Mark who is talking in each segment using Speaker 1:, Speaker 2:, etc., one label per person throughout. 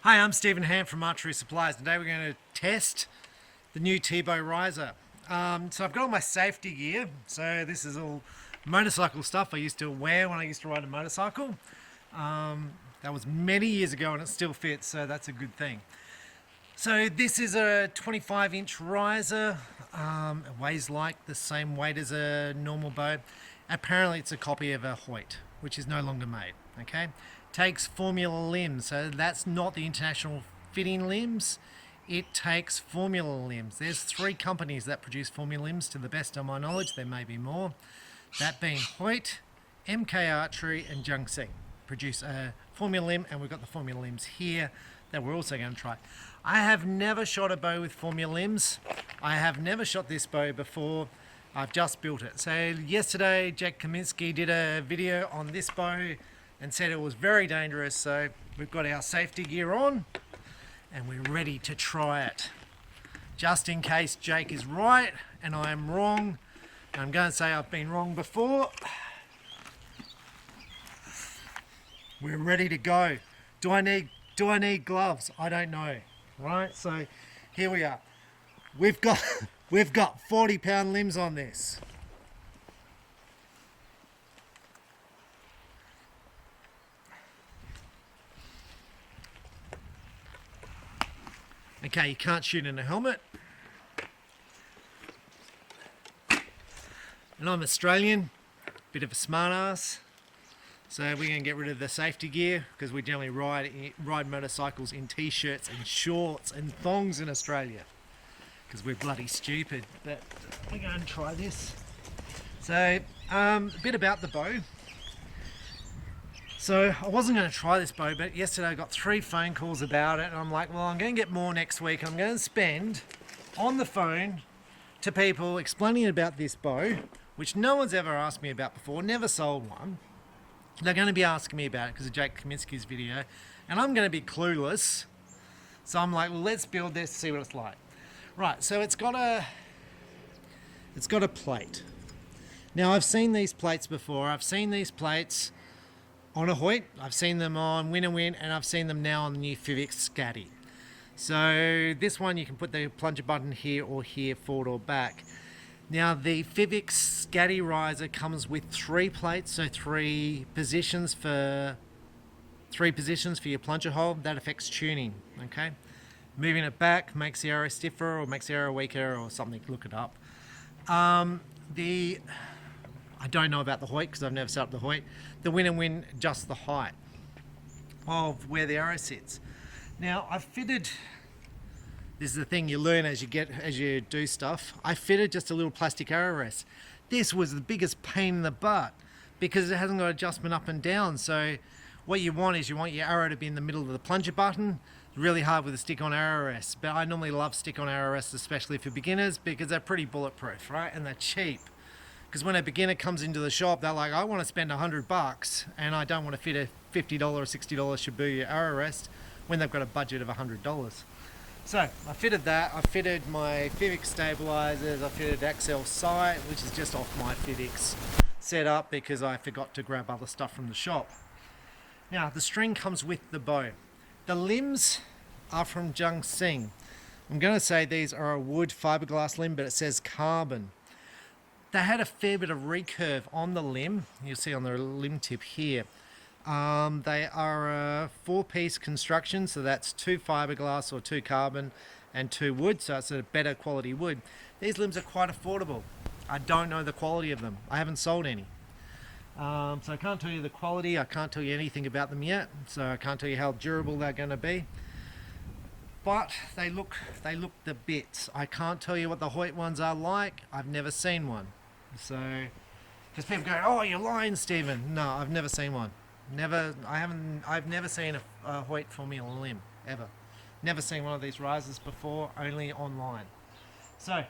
Speaker 1: Hi, I'm Stephen Ham from Archery Supplies. Today we're going to test the new Tbow riser. So I've got all my safety gear. So this is all motorcycle stuff I used to wear when I used to ride a motorcycle. That was many years ago and it still fits, so that's a good thing. So this is a 25-inch riser. It weighs like the same weight as a normal bow. Apparently it's a copy of a H8, which is no longer made. Okay, takes formula limbs, so that's not the international fitting limbs. It takes formula limbs. There's 3 companies that produce formula limbs to the best of my knowledge. There may be more. That being H8, MK Archery and Junxing produce a formula limb, and we've got the formula limbs here that we're also going to try. I have never shot a bow with formula limbs. I have never shot this bow before. I've just built it. So yesterday Jack Kaminsky did a video on this bow and said it was very dangerous, so we've got our safety gear on and we're ready to try it. Just in case Jake is right and I am wrong, and I'm going to say I've been wrong before. We're ready to go. Do I need gloves? I don't know. Right, so here we are. We've got 40-pound limbs on this. Okay, you can't shoot in a helmet. And I'm Australian, bit of a smart ass. So we're going to get rid of the safety gear because we generally ride motorcycles in t-shirts and shorts and thongs in Australia because we're bloody stupid. But we're going to try this. So a bit about the bow. So I wasn't going to try this bow, but yesterday I got 3 phone calls about it, and I'm like, well, I'm going to get more next week. I'm going to spend on the phone to people explaining about this bow, which no one's ever asked me about before, never sold one. They're going to be asking me about it because of Jake Kaminsky's video, and I'm going to be clueless. So I'm like, well, let's build this, see what it's like. Right, so it's got a plate. Now I've seen these plates before. I've seen these plates on a H8, I've seen them on Win and Win, and I've seen them now on the new Fivix Scatty. So this one you can put the plunger button here or here, forward or back. Now the Fivix Scatty riser comes with 3 plates, so 3 positions for your plunger hole. That affects tuning. Okay, moving it back makes the arrow stiffer or makes the arrow weaker or something. Look it up. I don't know about the H8 because I've never set up the H8. The Win and Win adjusts the height of where the arrow sits. Now I've fitted. This is the thing you learn as you do stuff. I fitted just a little plastic arrow rest. This was the biggest pain in the butt because it hasn't got adjustment up and down. So what you want is your arrow to be in the middle of the plunger button. It's really hard with a stick-on arrow rest, but I normally love stick-on arrow rests, especially for beginners, because they're pretty bulletproof, right? And they're cheap. Because when a beginner comes into the shop, they're like, I want to spend $100 and I don't want to fit a $50 or $60 Shibuya arrow rest when they've got a budget of $100. So I fitted that. I fitted my Fivix stabilizers. I fitted Axel sight, which is just off my Fivix setup because I forgot to grab other stuff from the shop. Now the string comes with the bow. The limbs are from Junxing. I'm going to say these are a wood fiberglass limb, but it says carbon. They had a fair bit of recurve on the limb. You'll see on the limb tip here. They are a 4-piece construction, so that's 2 fiberglass or 2 carbon and 2 wood, so it's a better quality wood. These limbs are quite affordable. I don't know the quality of them. I haven't sold any. So I can't tell you the quality. I can't tell you anything about them yet, so I can't tell you how durable they're going to be. But they look the bits. I can't tell you what the H8 ones are like. I've never seen one. So, because people go, oh, you're lying, Stephen. No, I've never seen one. I've never seen a H8 formula limb, ever. Never seen one of these risers before, only online. So,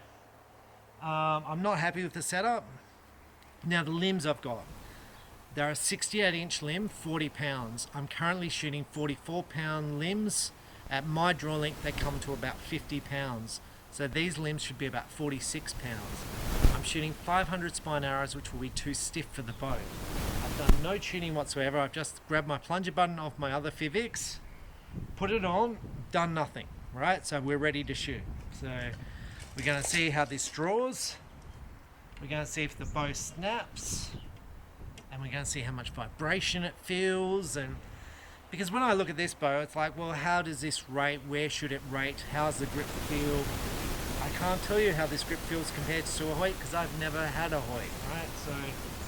Speaker 1: I'm not happy with the setup. Now the limbs I've got. They're a 68-inch limb, 40 pounds. I'm currently shooting 44-pound limbs. At my draw length, they come to about 50 pounds. So these limbs should be about 46 pounds. I'm shooting 500 spine arrows, which will be too stiff for the bow. I've done no tuning whatsoever. I've just grabbed my plunger button off my other Fivix put it on, done nothing, right? So we're ready to shoot. So we're going to see how this draws. We're going to see if the bow snaps, and we're going to see how much vibration it feels. And because when I look at this bow, it's like, well, how does this rate? Where should it rate? How's the grip feel? I can't tell you how this grip feels compared to a Hoyt because I've never had a Hoyt, right? So,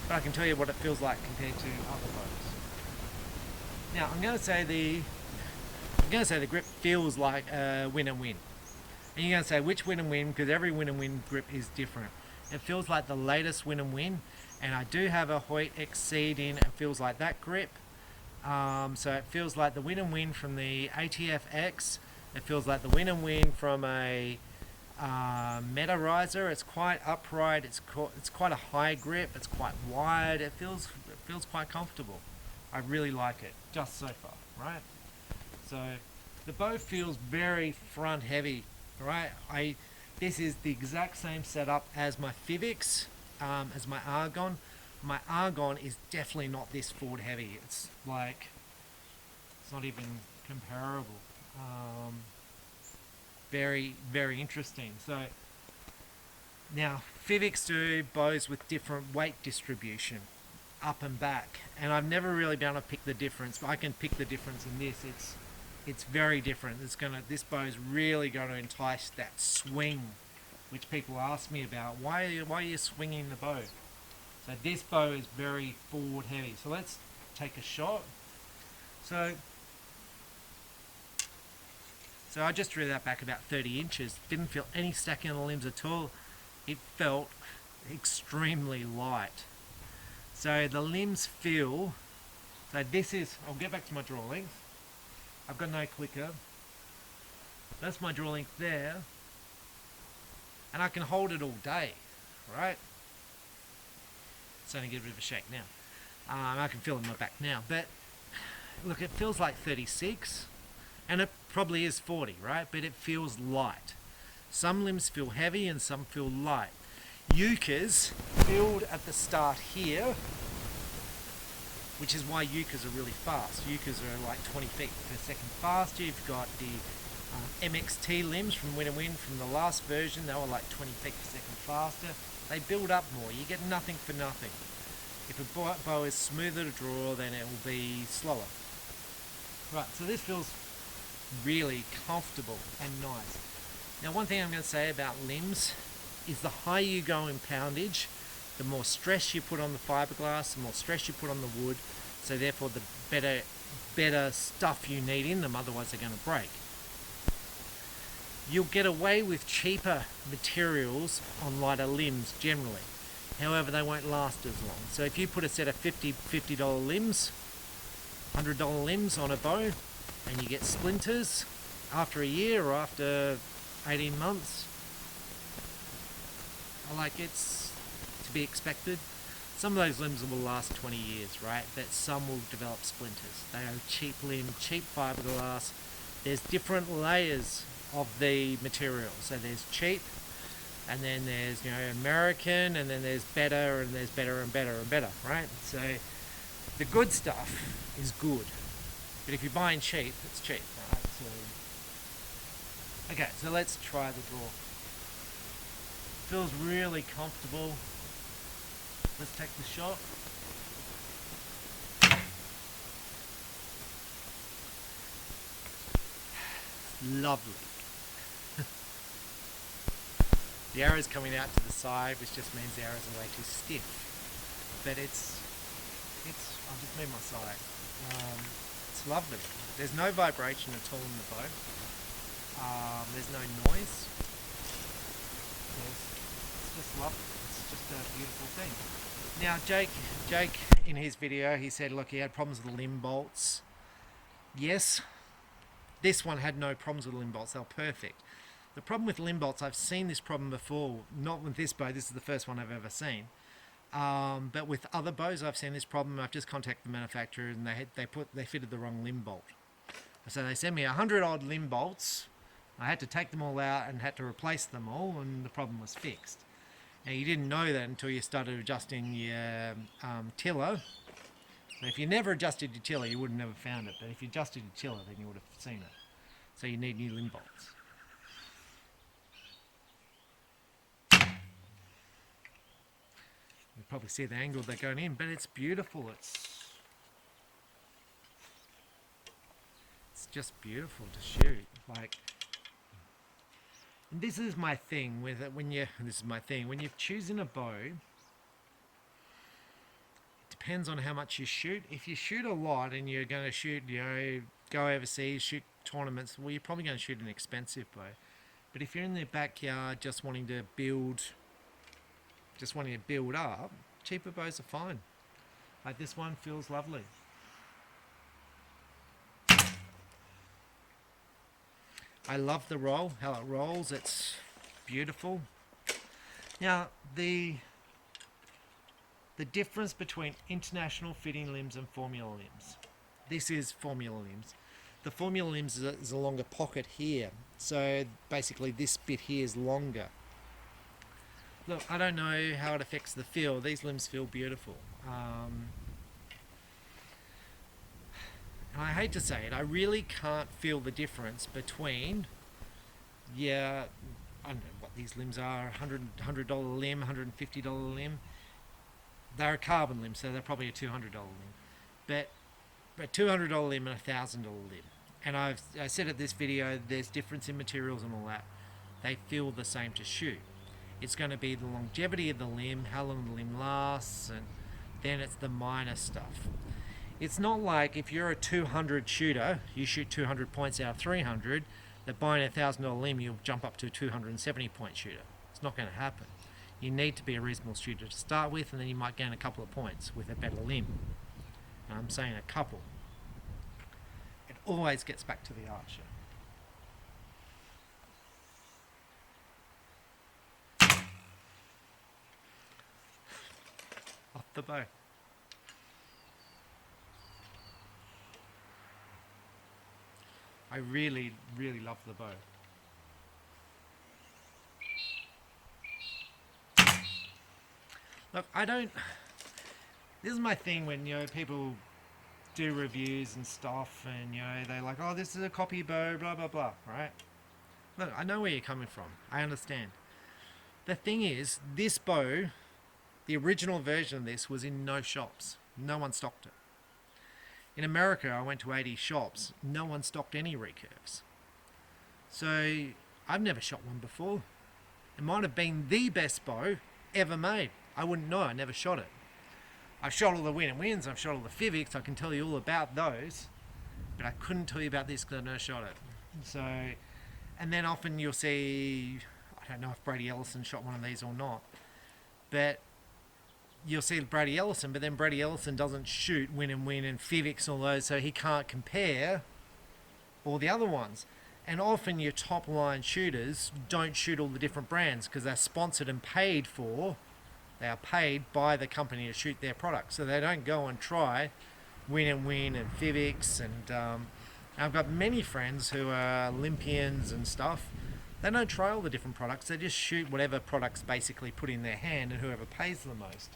Speaker 1: but I can tell you what it feels like compared to other bows. Now, I'm going to say the grip feels like a win and win. And you're going to say which win and win, because every win and win grip is different. It feels like the latest win and win, and I do have a Hoyt Exceed in. It feels like that grip. So it feels like the win and win from the ATF X. It feels like the win and win from a Meta Riser. It's quite upright. It's quite a high grip. It's quite wide. It feels quite comfortable. I really like it just so far, right? So the bow feels very front heavy, right? This is the exact same setup as my Fivix, as my Argon. My Argon is definitely not this forward heavy. It's like, it's not even comparable. Very, very interesting. So now Fivix do bows with different weight distribution, up and back, and I've never really been able to pick the difference, but I can pick the difference in this. It's very different. This bow is really going to entice that swing, which people ask me about. Why are you swinging the bow? So this bow is very forward heavy. So let's take a shot. So I just drew that back about 30 inches. Didn't feel any stacking on the limbs at all. It felt extremely light. So the limbs feel, so this is, I'll get back to my draw length. I've got no clicker. That's my draw length there. And I can hold it all day, right? It's only get a bit of a shake now. I can feel it in my back now. But look, it feels like 36. And it probably is 40, right? But it feels light. Some limbs feel heavy and some feel light. Euchres build at the start here, which is why Euchres are really fast. Euchres are like 20 feet per second faster. You've got the MXT limbs from Win and Win from the last version. They were like 20 feet per second faster. They build up more. You get nothing for nothing. If a bow is smoother to draw, then it will be slower. Right, so this feels really comfortable and nice. Now, one thing I'm going to say about limbs is the higher you go in poundage, the more stress you put on the fiberglass, the more stress you put on the wood, so therefore the better stuff you need in them, otherwise they're going to break. You'll get away with cheaper materials on lighter limbs generally. However, they won't last as long. So if you put a set of $50 limbs, $100 limbs on a bow, and you get splinters after a year or after 18 months, it's to be expected. Some of those limbs will last 20 years, right? But some will develop splinters. They are cheap limb, cheap fiberglass. There's different layers of the material. So there's cheap, and then there's American, and then there's better, and there's better and better and better, right? So the good stuff is good, but if you're buying cheap, it's cheap, right? So okay, so let's try the draw. Feels really comfortable. Let's take the shot. Lovely. The arrow's coming out to the side, which just means the arrows are way too stiff. But I'll just move my side. It's lovely. There's no vibration at all in the bow. There's no noise. It's just lovely. It's just a beautiful thing. Now, Jake, in his video, he said, look, he had problems with the limb bolts. Yes, this one had no problems with limb bolts. They were perfect. The problem with limb bolts, I've seen this problem before, not with this bow, this is the first one I've ever seen. But with other bows, I've seen this problem. I've just contacted the manufacturer, and they fitted the wrong limb bolt. So they sent me 100 odd limb bolts. I had to take them all out and had to replace them all, and the problem was fixed. Now, you didn't know that until you started adjusting your tiller, So if you never adjusted your tiller, you would have never found it. But if you adjusted your tiller, then you would have seen it. So you need new limb bolts. You probably see the angle they're going in, but it's beautiful. It's just beautiful to shoot. Like, and this is my thing with it when you're choosing a bow. It depends on how much you shoot. If you shoot a lot and you're going to shoot, go overseas, shoot tournaments, well, you're probably going to shoot an expensive bow. But if you're in the backyard just wanting to build up, cheaper bows are fine. Like this one feels lovely. I love the roll, how it rolls, it's beautiful. Now, the difference between international fitting limbs and formula limbs. This is formula limbs. The formula limbs is a longer pocket here, so basically this bit here is longer. Look, I don't know how it affects the feel. These limbs feel beautiful. And I hate to say it, I really can't feel the difference between, I don't know what these limbs are, $100 limb, $150 limb. They're a carbon limb, so they're probably a $200 limb. But a $200 limb and a $1,000 limb. And I said at this video, there's difference in materials and all that. They feel the same to shoot. It's going to be the longevity of the limb, how long the limb lasts, and then it's the minor stuff. It's not like if you're a 200 shooter, you shoot 200 points out of 300, that buying a $1,000 limb, you'll jump up to a 270 point shooter. It's not going to happen. You need to be a reasonable shooter to start with, and then you might gain a couple of points with a better limb. And I'm saying a couple. It always gets back to the archer. Off the bow. I really, really love the bow. Look, this is my thing when, people do reviews and stuff and, they're like, oh, this is a copy bow, blah, blah, blah, right? Look, I know where you're coming from. I understand. The thing is, this bow, the original version of this was in no shops. No one stocked it. In America, I went to 80 shops. No one stocked any recurves. So I've never shot one before. It might have been the best bow ever made. I wouldn't know. I never shot it. I've shot all the win and wins. I've shot all the Fivics. I can tell you all about those. But I couldn't tell you about this because I never shot it. So, and then often you'll see, I don't know if Brady Ellison shot one of these or not. But you'll see Brady Ellison, but then Brady Ellison doesn't shoot win and Fivics and all those, so he can't compare all the other ones. And often your top line shooters don't shoot all the different brands because they're sponsored and paid for. They are paid by the company to shoot their products, so they don't go and try win and Fivics. And I've got many friends who are Olympians and stuff. They don't try all the different products. They just shoot whatever products basically put in their hand and whoever pays the most.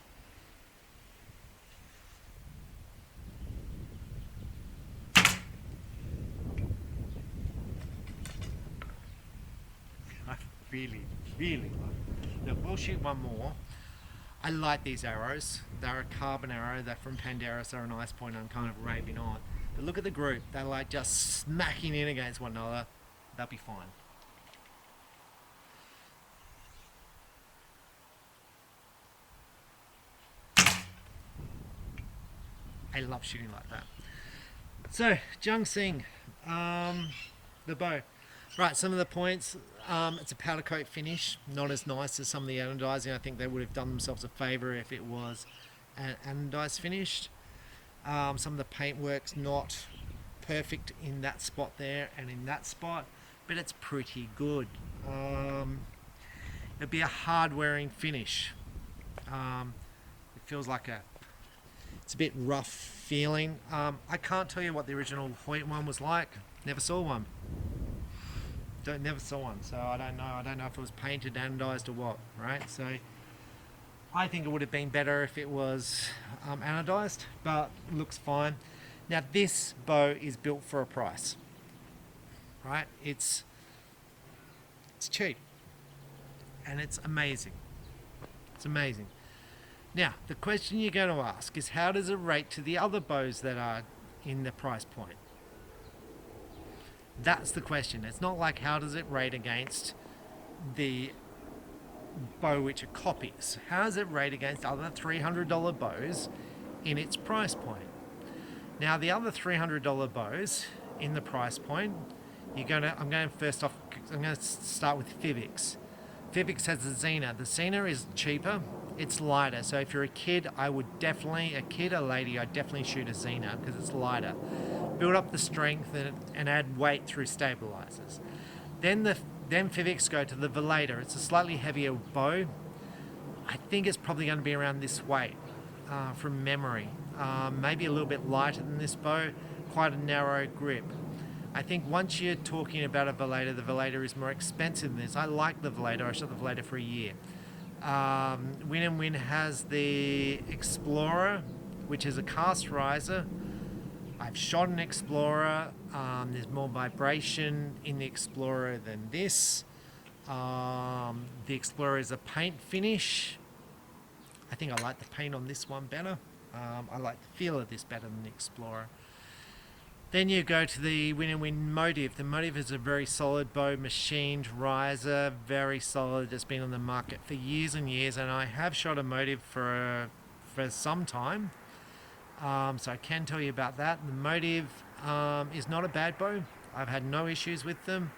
Speaker 1: Really, really like. Look, we'll shoot one more. I like these arrows. They're a carbon arrow. They're from Pandarus. They're an ice point. I'm kind of raving on. But look at the group. They're like just smacking in against one another. They'll be fine. I love shooting like that. So, Junxing, the bow. Right, some of the points. It's a powder coat finish, not as nice as some of the anodizing. I think they would have done themselves a favour if it was an anodized finished. Some of the paintwork's not perfect in that spot there and in that spot, but it's pretty good. It'd be a hard wearing finish. It feels like it's a bit rough feeling. I can't tell you what the original Hoyt one was like. Never saw one. Never saw one, so I don't know. I don't know if it was painted, anodized, or what. Right? So I think it would have been better if it was anodized, but looks fine. Now this bow is built for a price, right? It's cheap and it's amazing. It's amazing. Now, the question you're going to ask is, how does it rate to the other bows that are in the price point? That's the question. It's not like how does it rate against the bow which it copies. How does it rate against other $300 bows in its price point? Now, the other $300 bows in the price point, I'm going to start with Fivix. Fivix has the Xena. The Xena is cheaper. It's lighter. So if you're a kid, a lady, I'd definitely shoot a Xena because it's lighter. Build up the strength and add weight through stabilizers. Then Fivix go to the Veleta. It's a slightly heavier bow. I think it's probably going to be around this weight from memory. Maybe a little bit lighter than this bow. Quite a narrow grip. I think once you're talking about a Veleta, the Veleta is more expensive than this. I like the Veleta. I shot the Veleta for a year. Win & Win has the Explorer, which is a cast riser. I've shot an Explorer. There's more vibration in the Explorer than this. The Explorer is a paint finish. I think I like the paint on this one better. I like the feel of this better than the Explorer. Then you go to the Win & Win Motive. The Motive is a very solid bow, machined riser, very solid. It's been on the market for years and years, and I have shot a Motive for some time. So I can tell you about that. The Motive is not a bad bow. I've had no issues with them.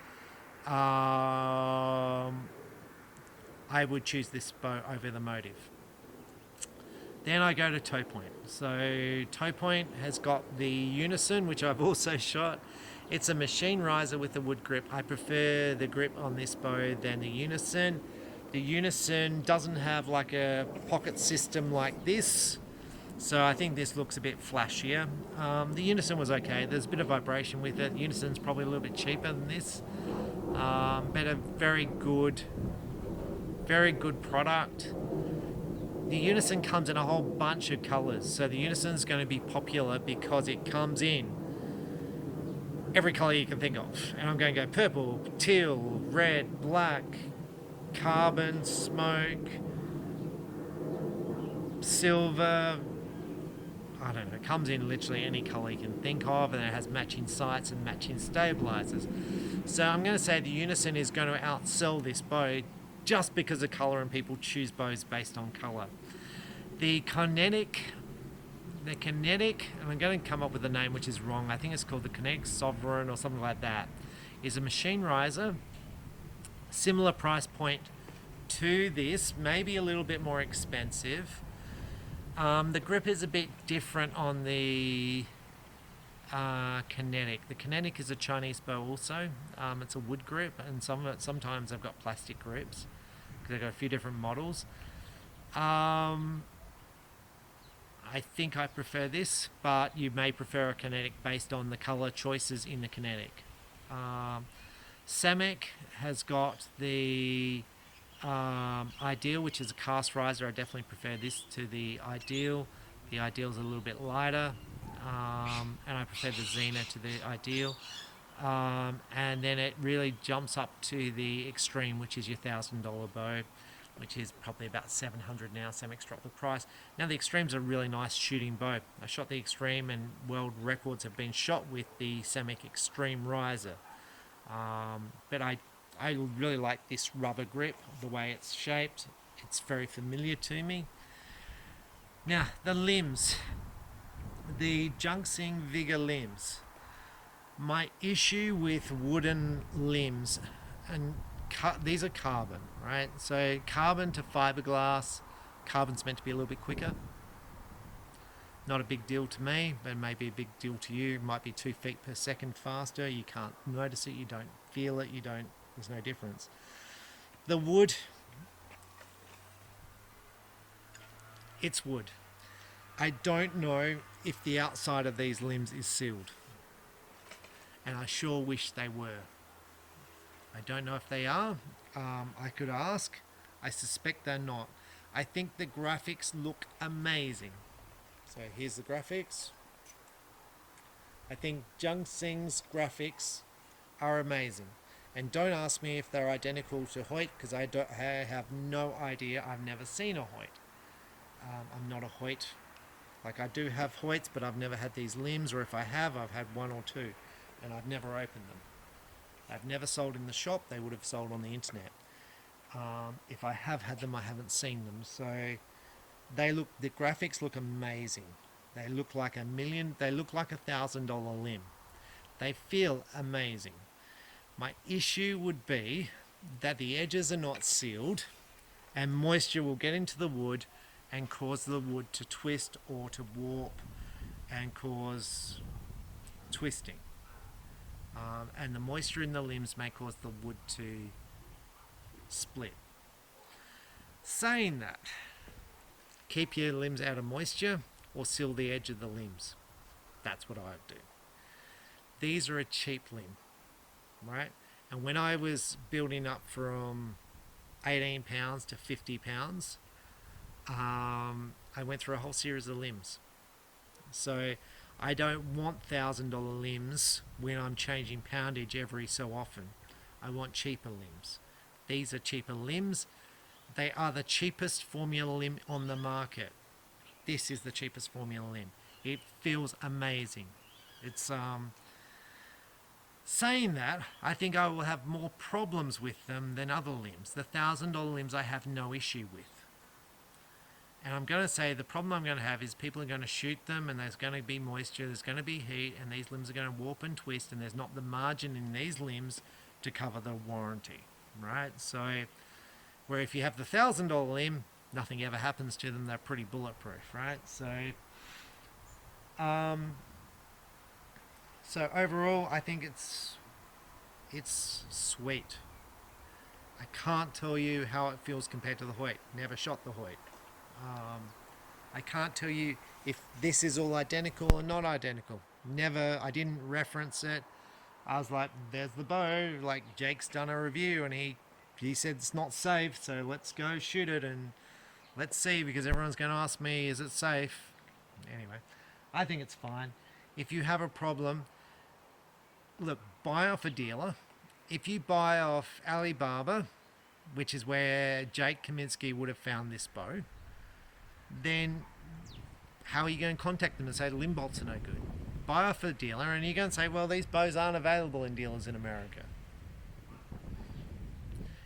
Speaker 1: I would choose this bow over the Motive. Then I go to Toe Point. So Toe Point has got the Unison, which I've also shot. It's a machine riser with a wood grip. I prefer the grip on this bow than the Unison. The Unison doesn't have like a pocket system like this, so I think this looks a bit flashier. The Unison was okay. There's a bit of vibration with it. Unison's probably a little bit cheaper than this, but a very good product. The Unison comes in a whole bunch of colours, so the Unison's going to be popular because it comes in every colour you can think of. And I'm going to go purple, teal, red, black, carbon, smoke, silver. I don't know, it comes in literally any colour you can think of, and it has matching sights and matching stabilizers. So I'm going to say the Unison is going to outsell this bow just because of colour, and people choose bows based on colour. The Kinetic, and I'm going to come up with a name which is wrong. I think it's called the Kinetic Sovereign or something like that, is a machine riser. Similar price point to this, maybe a little bit more expensive. The grip is a bit different on the Kinetic. The Kinetic is a Chinese bow also. It's a wood grip, and sometimes I've got plastic grips because I've got a few different models. I think I prefer this, but you may prefer a Kinetic based on the colour choices in the Kinetic. Samek has got the Ideal, which is a cast riser. I definitely prefer this to the Ideal. The Ideal is a little bit lighter, and I prefer the Xena to the Ideal. And then it really jumps up to the Extreme, which is your $1,000 bow, which is probably about $700 now. Samek's dropped the price. Now the Extreme's a really nice shooting bow. I shot the Extreme, and world records have been shot with the Samek Extreme riser. But I really like this rubber grip, the way it's shaped. It's very familiar to me. Now the limbs, the Junxing Vigor limbs. My issue with wooden limbs, and these are carbon, right? So carbon to fiberglass, carbon's meant to be a little bit quicker. Not a big deal to me, but it may be a big deal to you. It might be 2 feet per second faster. You can't notice it, you don't feel it, there's no difference. The wood, it's wood. I don't know if the outside of these limbs is sealed, and I sure wish they were. I don't know if they are. I could ask. I suspect they're not. I think the graphics look amazing. So here's the graphics. I think Junxing's graphics are amazing. And don't ask me if they're identical to Hoyt, because I have no idea. I've never seen a Hoyt. I'm not a Hoyt. Like, I do have Hoyts, but I've never had these limbs, or if I have, I've had one or two, and I've never opened them. I've never sold in the shop. They would have sold on the internet. If I have had them, I haven't seen them. So the graphics look amazing. They look like they look like $1,000 limb. They feel amazing. My issue would be that the edges are not sealed, and moisture will get into the wood and cause the wood to twist or to warp and cause twisting. And the moisture in the limbs may cause the wood to split. Saying that, keep your limbs out of moisture or seal the edge of the limbs. That's what I would do. These are a cheap limb, right? And when I was building up from 18 pounds to 50 pounds, I went through a whole series of limbs. So I don't want $1,000 limbs when I'm changing poundage every so often. I want cheaper limbs. These are cheaper limbs. They are the cheapest formula limb on the market. This is the cheapest formula limb. It feels amazing. It's saying that, I think I will have more problems with them than other limbs. The $1,000 limbs I have no issue with. And I'm going to say the problem I'm going to have is people are going to shoot them, and there's going to be moisture, there's going to be heat, and these limbs are going to warp and twist, and there's not the margin in these limbs to cover the warranty, right? So where if you have the $1,000 limb, nothing ever happens to them. They're pretty bulletproof, right? So overall, I think it's sweet. I can't tell you how it feels compared to the Hoyt. Never shot the Hoyt. I can't tell you if this is all identical or not identical. Never. I didn't reference it. I was like, there's the bow. Like, Jake's done a review and he said it's not safe, so let's go shoot it and let's see, because everyone's going to ask me, is it safe? Anyway, I think it's fine. If you have a problem, look, buy off a dealer. If you buy off Alibaba, which is where Jake Kaminsky would have found this bow, then how are you going to contact them and say the limb bolts are no good? Buy off a dealer and you're going to say, well, these bows aren't available in dealers in America.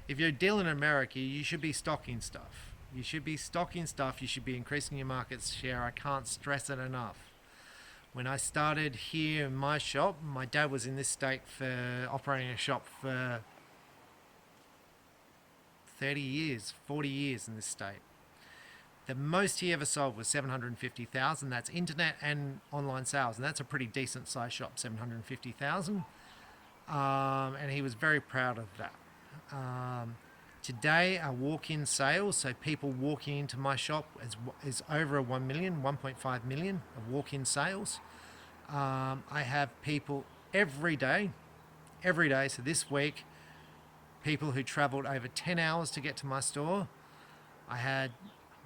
Speaker 1: If you're a dealer in America, you should be stocking stuff. You should be stocking stuff. You should be increasing your market share. I can't stress it enough. When I started here in my shop, my dad was in this state for operating a shop for 30 years, 40 years in this state. The most he ever sold was 750,000. That's internet and online sales, and that's a pretty decent size shop, 750,000. And he was very proud of that. Today, our walk-in sales, so people walking into my shop, is over 1 million, 1.5 million of walk-in sales. I have people every day. So this week, people who traveled over 10 hours to get to my store. I had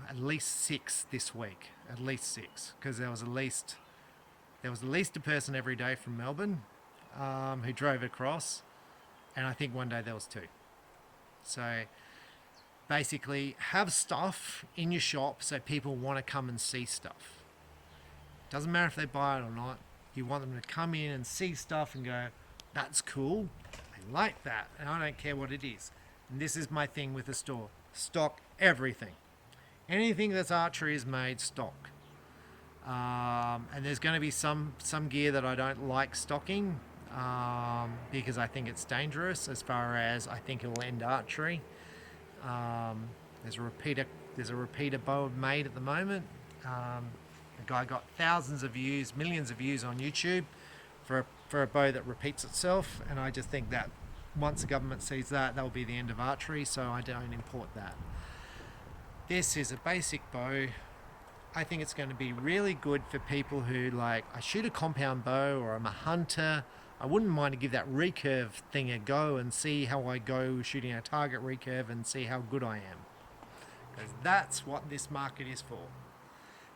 Speaker 1: at least 6 this week, at least 6, because there was at least a person every day from Melbourne who drove across, and I think one day there was 2. So basically, have stuff in your shop so people want to come and see stuff. Doesn't matter if they buy it or not. You want them to come in and see stuff and go, that's cool, I like that, and I don't care what it is. And this is my thing with the store. Stock everything. Anything that's archery is made, stock. And there's going to be some gear that I don't like stocking because I think it's dangerous, as far as I think it'll end archery. There's a repeater bow made at the moment. The guy got thousands of views, millions of views on YouTube for a bow that repeats itself, and I just think that once the government sees that, will be the end of archery, so I don't import that. This is a basic bow. I think it's going to be really good for people who, like, I shoot a compound bow or I'm a hunter. I wouldn't mind to give that recurve thing a go and see how I go shooting a target recurve and see how good I am. because that's what this market is for.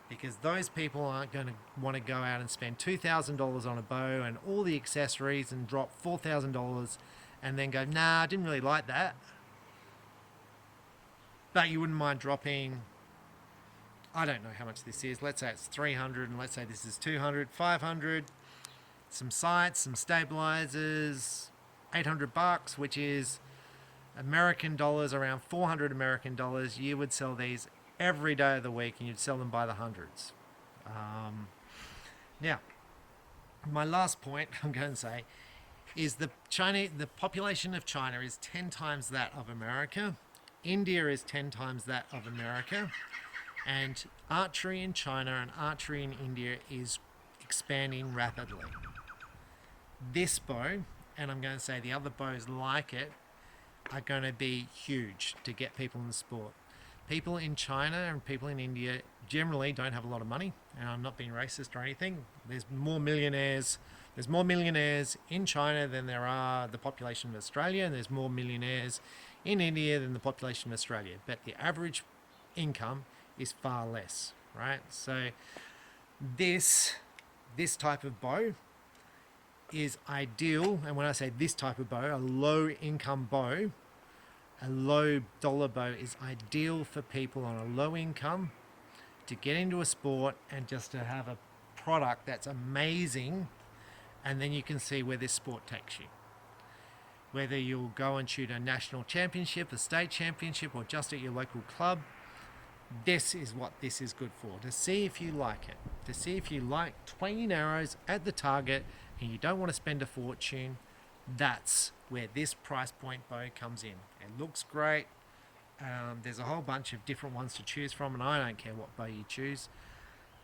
Speaker 1: Because those people aren't going to want to go out and spend $2,000 on a bow and all the accessories and drop $4,000 and then go, nah, I didn't really like that. But you wouldn't mind dropping, I don't know how much this is. Let's say it's 300 and let's say this is 200, 500, some sights, some stabilizers, $800, which is American dollars, around 400 American dollars. You would sell these every day of the week and you'd sell them by the hundreds. Now, my last point I'm going to say is the population of China is 10 times that of America. India is 10 times that of America. And archery in China and archery in India is expanding rapidly. This bow, and I'm going to say the other bows like it, are going to be huge to get people in the sport. People in China and people in India generally don't have a lot of money, and I'm not being racist or anything. There's more millionaires in China than there are the population of Australia, and there's more millionaires in India than the population of Australia. But the average income is far less, right? So this type of bow is ideal, and when I say this type of bow, a low income bow, a low dollar bow is ideal for people on a low income to get into a sport and just to have a product that's amazing, and then you can see where this sport takes you. Whether you'll go and shoot a national championship, a state championship, or just at your local club, this is what this is good for. To see if you like it. To see if you like twanging arrows at the target and you don't want to spend a fortune, that's where this price point bow comes in. It looks great. There's a whole bunch of different ones to choose from, and I don't care what bow you choose.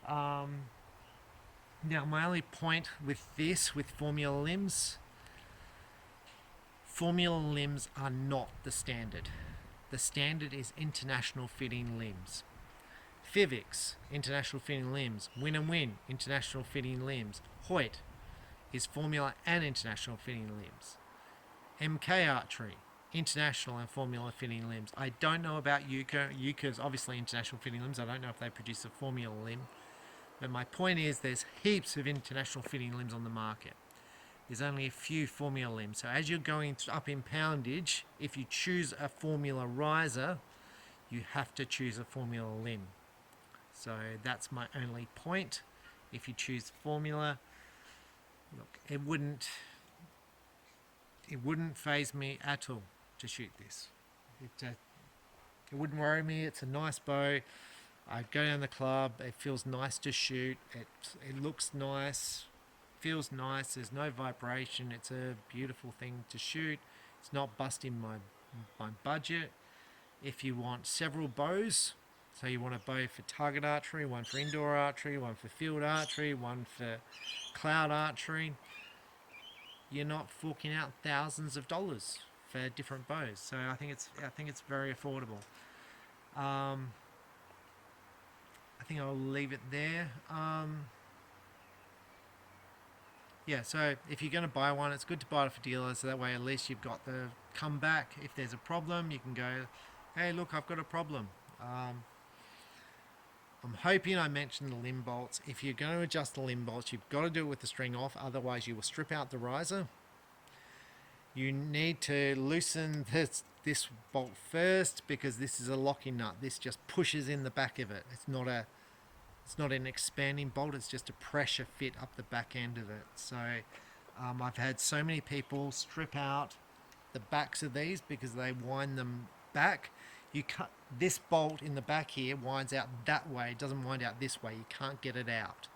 Speaker 1: Now, my only point with this, with formula limbs are not the standard. The standard is international fitting limbs. Fivix, international fitting limbs. Win and Win, international fitting limbs. Hoyt is formula and international fitting limbs. MK Archery, international and formula fitting limbs. I don't know about Yuka. Yuka's obviously international fitting limbs. I don't know if they produce a formula limb. But my point is there's heaps of international fitting limbs on the market. There's only a few formula limbs. So as you're going up in poundage, if you choose a formula riser, you have to choose a formula limb. So that's my only point. If you choose formula, look, it wouldn't faze me at all to shoot this. It wouldn't worry me. It's a nice bow. I go down the club. It feels nice to shoot. It looks nice. Feels nice. There's no vibration. It's a beautiful thing to shoot. It's not busting my budget. If you want several bows, so you want a bow for target archery, one for indoor archery, one for field archery, one for cloud archery, you're not forking out thousands of dollars for different bows. So I think it's very affordable. I think I'll leave it there. Yeah, so if you're going to buy one, it's good to buy it for dealers, so that way at least you've got the comeback. If there's a problem, you can go, hey, look, I've got a problem. I'm hoping I mentioned the limb bolts. If you're going to adjust the limb bolts, you've got to do it with the string off, otherwise you will strip out the riser. You need to loosen this bolt first, because this is a locking nut. This just pushes in the back of it. It's not an expanding bolt, it's just a pressure fit up the back end of it. So I've had so many people strip out the backs of these because they wind them back. You cut this bolt in the back here, winds out that way, it doesn't wind out this way. You can't get it out.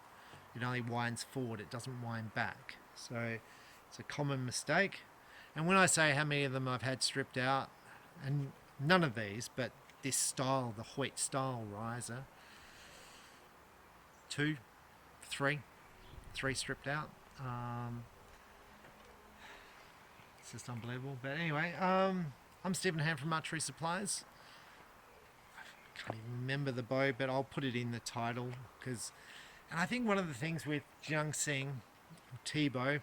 Speaker 1: It only winds forward, it doesn't wind back. So it's a common mistake. And when I say how many of them I've had stripped out, and none of these, but this style, the Hoyt style riser, 2, 3 stripped out. It's just unbelievable. But anyway, I'm Stephen Ham from Archery Supplies. I can't even remember the bow, but I'll put it in the title, because, and I think one of the things with Junxing, Tbow,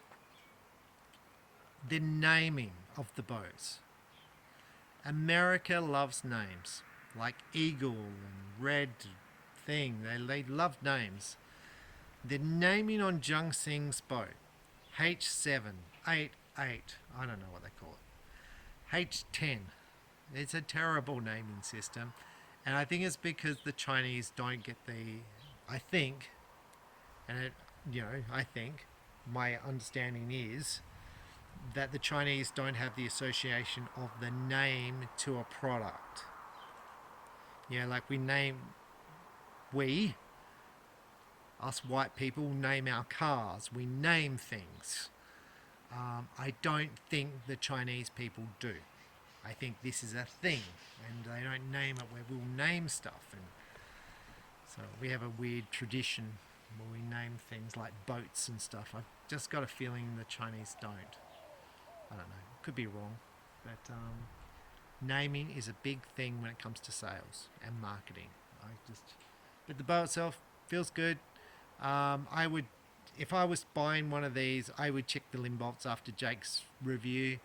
Speaker 1: the naming of the bows. America loves names. like Eagle and Red Thing. They love names. They're naming on Junxing's bow. H7, 8, 8. I don't know what they call it. H10. It's a terrible naming system. And I think it's because the Chinese don't get I think, my understanding is that the Chinese don't have the association of the name to a product. Like us white people name our cars. We name things. I don't think the Chinese people do. I think this is a thing, and they don't name it where we'll name stuff. And so we have a weird tradition where we name things like boats and stuff. I've just got a feeling the Chinese don't. I don't know. Could be wrong. But naming is a big thing when it comes to sales and marketing. But the bow itself feels good. I would, if I was buying one of these, I would check the limb bolts after Jake's review.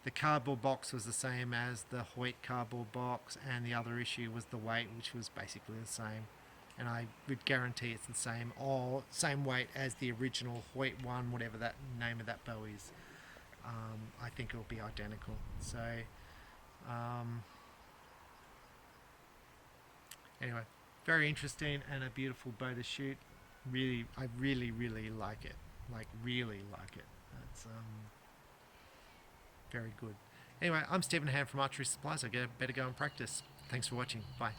Speaker 1: The cardboard box was the same as the Hoyt cardboard box, and the other issue was the weight, which was basically the same. And I would guarantee it's the same weight as the original Hoyt one, whatever that name of that bow is. I think it'll be identical. So anyway, very interesting and a beautiful bow to shoot. I really like it. Really like it. It's very good. Anyway, I'm Stephen Ham from Archery Supplies. I better go and practice. Thanks for watching. Bye.